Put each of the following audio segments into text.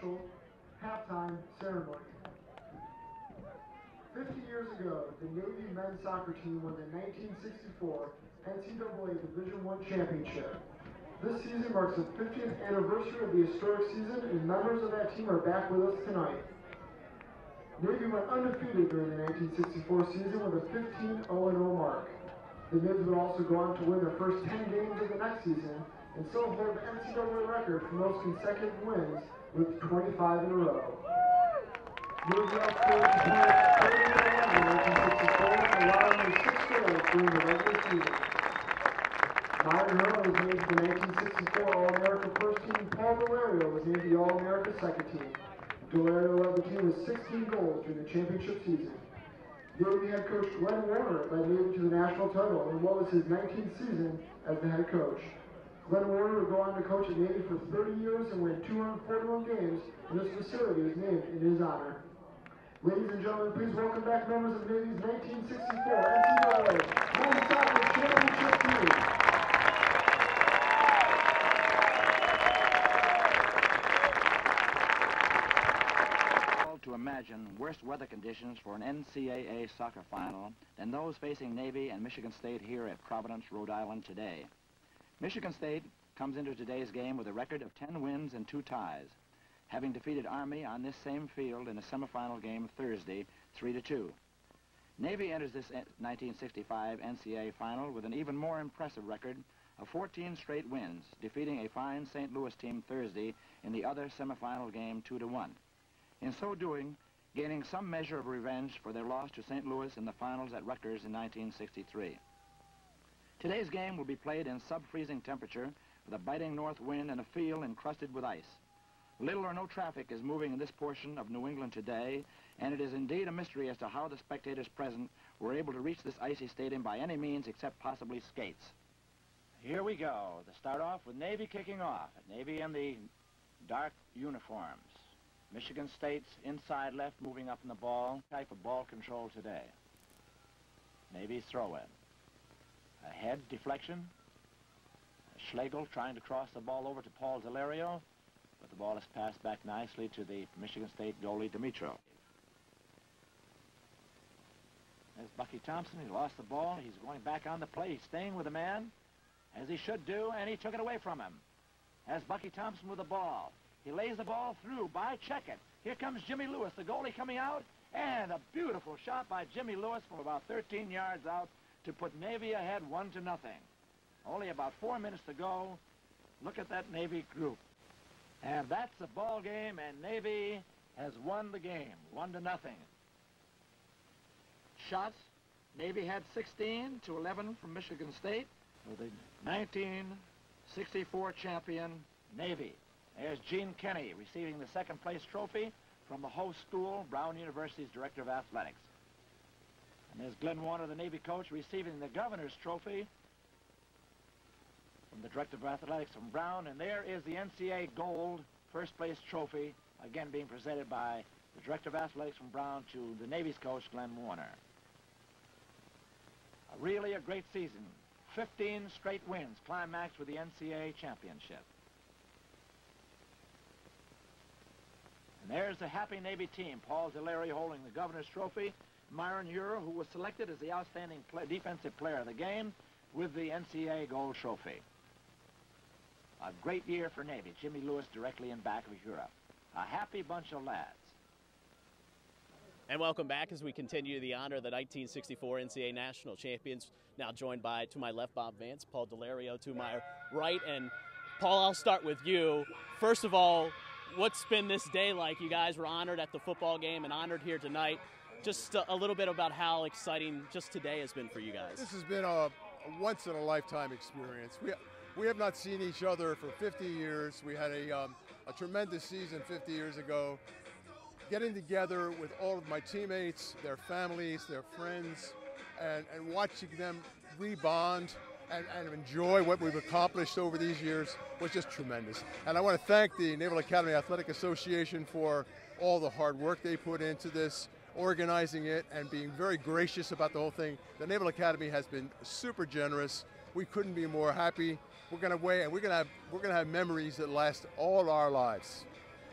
special halftime ceremony. 50 years ago, the Navy men's soccer team won the 1964 NCAA Division I Championship. This season marks the 50th anniversary of the historic season, and members of that team are back with us tonight. Navy went undefeated during the 1964 season with a 15-0-0 mark. The Navy would also go on to win their first 10 games of the next season and still hold the NCAA record for most consecutive wins with 25 in a row. Navy outscored the Pirates 30-11 in 1964, allowing only 6 goals during the regular season. Myron Hurley was named to the 1964 All-America first team. Paul Daulerio was named the All-America second team. Daulerio led the team with 16 goals during the championship season. Navy head coach Glenn Warner led Navy to the national title in what was his 19th season as the head coach. Glenn Warner would go on to coach at Navy for 30 years and win 241 games, and this facility is named in his honor. Ladies and gentlemen, please welcome back members of Navy's 1964 NCAA Men's Soccer Championship team. To imagine worse weather conditions for an NCAA soccer final than those facing Navy and Michigan State here at Providence, Rhode Island today. Michigan State comes into today's game with a record of 10 wins and 2 ties, having defeated Army on this same field in a semifinal game Thursday, 3-2. Navy enters this 1965 NCAA final with an even more impressive record of 14 straight wins, defeating a fine St. Louis team Thursday in the other semifinal game 2-1. In so doing, gaining some measure of revenge for their loss to St. Louis in the finals at Rutgers in 1963. Today's game will be played in sub-freezing temperature with a biting north wind and a field encrusted with ice. Little or no traffic is moving in this portion of New England today, and it is indeed a mystery as to how the spectators present were able to reach this icy stadium by any means except possibly skates. Here we go, to start off with Navy kicking off. Navy in the dark uniforms. Michigan State's inside left moving up in the ball. Type of ball control today. Navy's throw-in. A head deflection. Schlegel trying to cross the ball over to Paul Daulerio, but the ball is passed back nicely to the Michigan State goalie, Dimitrov. There's Bucky Thompson. He lost the ball. He's going back on the play. He's staying with the man, as he should do, and he took it away from him. Has Bucky Thompson with the ball. He lays the ball through by Checkett. Here comes Jimmy Lewis, the goalie, coming out, and a beautiful shot by Jimmy Lewis from about 13 yards out to put Navy ahead 1-0. Only about 4 minutes to go. Look at that Navy group. And that's the ball game, and Navy has won the game, 1-0. Shots, Navy had 16-11 from Michigan State for the 1964 champion Navy. There's Gene Kenny receiving the second place trophy from the host school, Brown University's Director of Athletics. And there's Glenn Warner, the Navy coach, receiving the Governor's Trophy from the Director of Athletics from Brown. And there is the NCAA Gold first place trophy, again being presented by the Director of Athletics from Brown to the Navy's coach, Glenn Warner. Really a great season. 15 straight wins, climaxed with the NCAA Championship. And there's the happy Navy team. Paul Daulerio holding the Governor's Trophy. Myron Ure, who was selected as the outstanding defensive player of the game, with the NCAA Gold Trophy. A great year for Navy. Jimmy Lewis directly in back of Ure. A happy bunch of lads. And welcome back as we continue the honor of the 1964 NCAA National Champions. Now joined by, to my left, Bob Vance, Paul Daulerio to my right. And Paul, I'll start with you. First of all, what's been this day like? You guys were honored at the football game and honored here tonight. Just a little bit about how exciting just today has been for you guys. This has been a once-in-a-lifetime experience. We have not seen each other for 50 years. We had a tremendous season 50 years ago. Getting together with all of my teammates, their families, their friends, and watching them rebond and enjoy what we've accomplished over these years was just tremendous. And I want to thank the Naval Academy Athletic Association for all the hard work they put into this, organizing it and being very gracious about the whole thing. The Naval Academy has been super generous. We couldn't be more happy. We're going to have memories that last all our lives.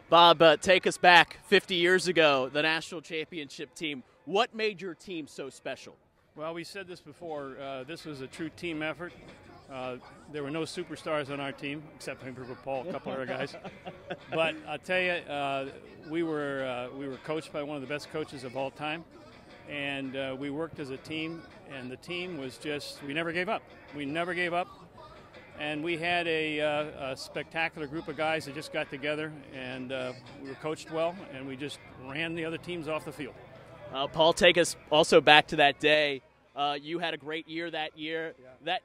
Bob, take us back 50 years ago, the national championship team. What made your team so special? Well, we said this before. This was a true team effort. There were no superstars on our team, except for Paul, a couple other guys. But I'll tell you, we were coached by one of the best coaches of all time, and we worked as a team. And the team was just, we never gave up. We never gave up. And we had a spectacular group of guys that just got together, and we were coached well, and we just ran the other teams off the field. Paul, take us also back to that day. You had a great year that year. Yeah.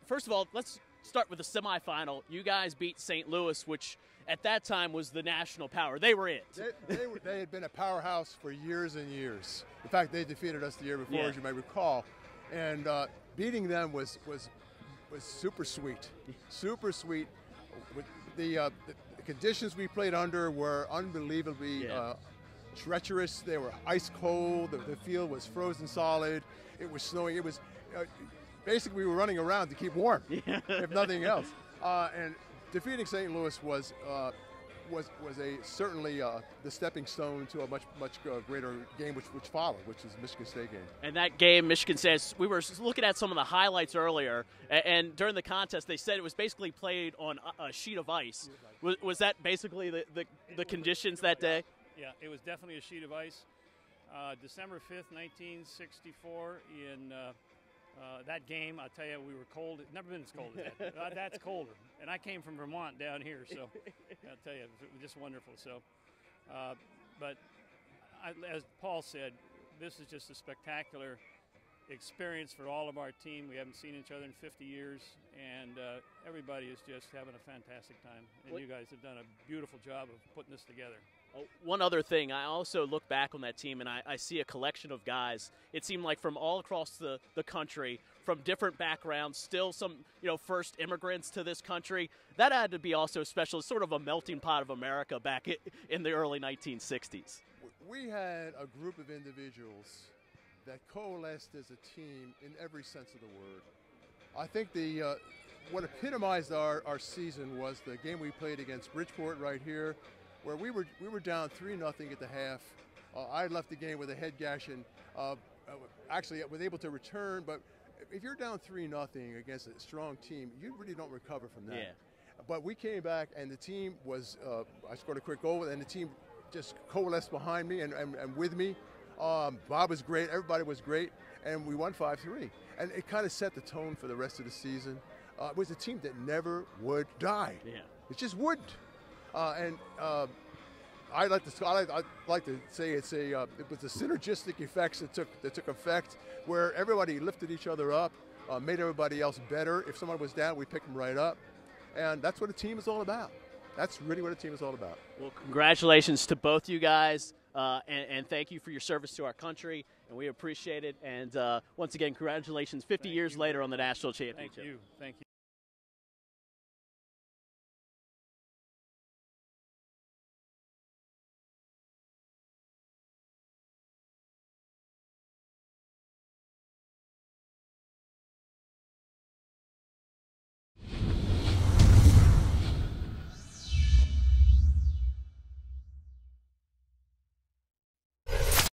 First of all, let's start with the semifinal. You guys beat St. Louis, which at that time was the national power. They were it. They had been a powerhouse for years and years. In fact, they defeated us the year before, as you may recall. And beating them was super sweet. Super sweet. With the conditions we played under were unbelievably treacherous. They were ice cold. The field was frozen solid. It was snowing. It was basically we were running around to keep warm, if nothing else. And defeating St. Louis was certainly the stepping stone to a much greater game which followed, which is the Michigan State game. And that game, Michigan State, we were looking at some of the highlights earlier, and during the contest they said it was basically played on a sheet of ice. Was that basically the conditions that day? Yeah, it was definitely a sheet of ice. December 5th, 1964, in that game, I'll tell you, we were cold. It's never been as cold as that. That's colder. And I came from Vermont down here, so I'll tell you, it was just wonderful. So, but as Paul said, this is just a spectacular experience for all of our team. We haven't seen each other in 50 years, and everybody is just having a fantastic time. And you guys have done a beautiful job of putting this together. One other thing, I also look back on that team and I see a collection of guys. It seemed like from all across the country, from different backgrounds, still some first immigrants to this country. That had to be also special. It's sort of a melting pot of America back in the early 1960s. We had a group of individuals that coalesced as a team in every sense of the word. I think what epitomized our season was the game we played against Bridgeport right here, where we were down 3-0 at the half. I left the game with a head gash and actually I was able to return, but if you're down 3-0 against a strong team, you really don't recover from that. Yeah. But we came back and the team was, I scored a quick goal and the team just coalesced behind me and with me. Bob was great, everybody was great, and we won 5-3. And it kind of set the tone for the rest of the season. It was a team that never would die. Yeah. It just wouldn't. I'd like to say it was the synergistic effects that took effect, where everybody lifted each other up, made everybody else better. If someone was down, we picked them right up, and that's what a team is all about. That's really what a team is all about. Well, congratulations to both you guys, and thank you for your service to our country, and we appreciate it. And once again, congratulations 50 years later on the national championship. Thank you. Thank you.